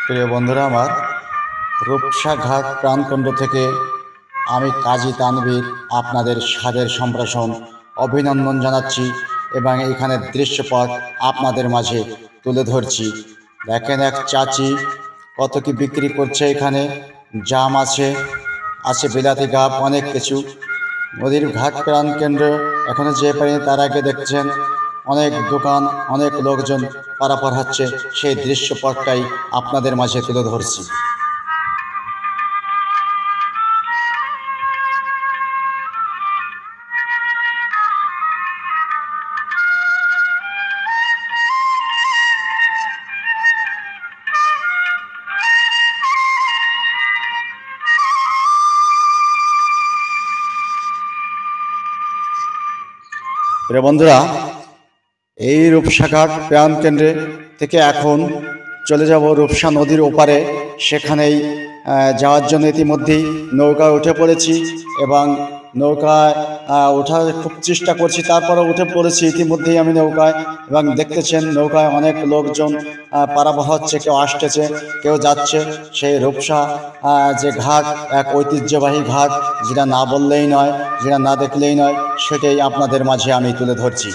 প্রিয় বন্ধুরা আমার, রূপসা ঘাট প্রাণকেন্দ্র থেকে আমি কাজী তানভীর আপনাদের স্বাদের সম্প্রসারণ অভিনন্দন জানাচ্ছি এবং এইখানে দৃশ্যপট আপনাদের মাঝে তুলে ধরছি। দেখেন এক চাচি কত কি বিক্রি করছে। এখানে জাম আছে, বিলাতি গাব, অনেক কিছু। নদীর ঘাট প্রাণ কেন্দ্র এখনো যে পারেনি তার আগে দেখছেন অনেক দোকান, অনেক লোকজন পারাপার হচ্ছে। সেই দৃশ্যপটটাই আপনাদের মাঝে তুলে ধরছি। প্রিয় বন্ধুরা, এই রূপসা ঘাট প্রাণ কেন্দ্রে থেকে এখন চলে যাব রূপসা নদীর ওপারে। সেখানেই যাওয়ার জন্য ইতিমধ্যেই নৌকায় উঠে পড়েছি এবং নৌকায় ওঠার খুব চেষ্টা করছি, তারপরে উঠে পড়েছি ইতিমধ্যেই আমি নৌকায়। এবং দেখতেছেন নৌকায় অনেক লোকজন পারাপার হচ্ছে, কেউ আসতেছে, কেউ যাচ্ছে। সেই রূপসা যে ঘাট, এক ঐতিহ্যবাহী ঘাট, যেটা না বললেই নয়, যেটা না দেখলেই নয়, সেটাই আপনাদের মাঝে আমি তুলে ধরছি।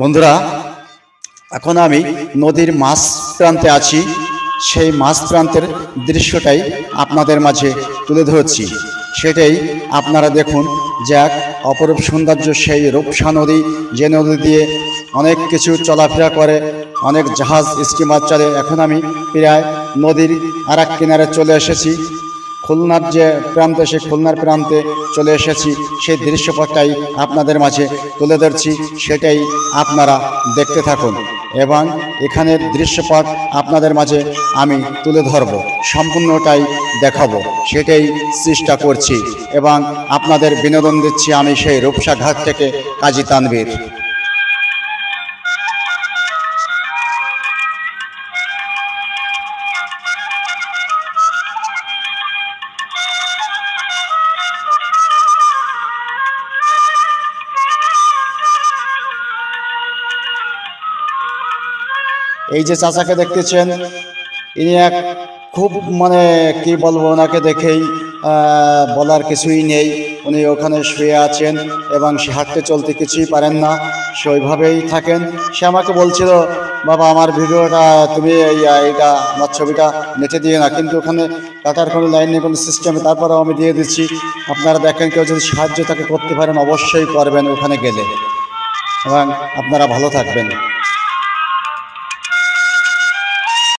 বন্ধুরা, এখন আমি নদীর মাঝ প্রান্তে আছি। সেই মাঝ প্রান্তের দৃশ্যটাই আপনাদের মাঝে তুলে ধরছি। সেটাই আপনারা দেখুন যে এক অপরূপ সৌন্দর্য সেই রূপসা নদী, যে নদী দিয়ে অনেক কিছু চলাফেরা করে, অনেক জাহাজ স্টিমার চলে। এখন আমি প্রায় নদীর আর এক কিনারে চলে এসেছি। খুলনার যে প্রান্তে, সেই খুলনার প্রান্তে চলে এসেছি। সেই দৃশ্যপটটাই আপনাদের মাঝে তুলে ধরছি, সেটাই আপনারা দেখতে থাকুন এবং এখানের দৃশ্যপট আপনাদের মাঝে আমি তুলে ধরব, সম্পূর্ণটাই দেখাবো, সেটাই চেষ্টা করছি এবং আপনাদের বিনোদন দিচ্ছি আমি সেই রূপসা ঘাট থেকে কাজী তানভীর। এই যে চাচাকে দেখতেছেন, ইনি এক খুব কি বলবো, ওনাকে দেখেই বলার কিছুই নেই। উনি ওখানে শুয়ে আছেন এবং সে হাঁটতে চলতে কিছুই পারেন না, সে ওইভাবেই থাকেন। সে আমাকে বলছিল, বাবা আমার ভিডিওটা তুমি এইটা আমার ছবিটা নেটে দিয়ে না, কিন্তু ওখানে কাটার কোনো লাইন নেই, কোনো সিস্টেমে। তারপরেও আমি দিয়ে দিচ্ছি। আপনারা দেখেন, কেউ যদি সাহায্য তাকে করতে পারেন অবশ্যই করবেন ওখানে গেলে, এবং আপনারা ভালো থাকবেন।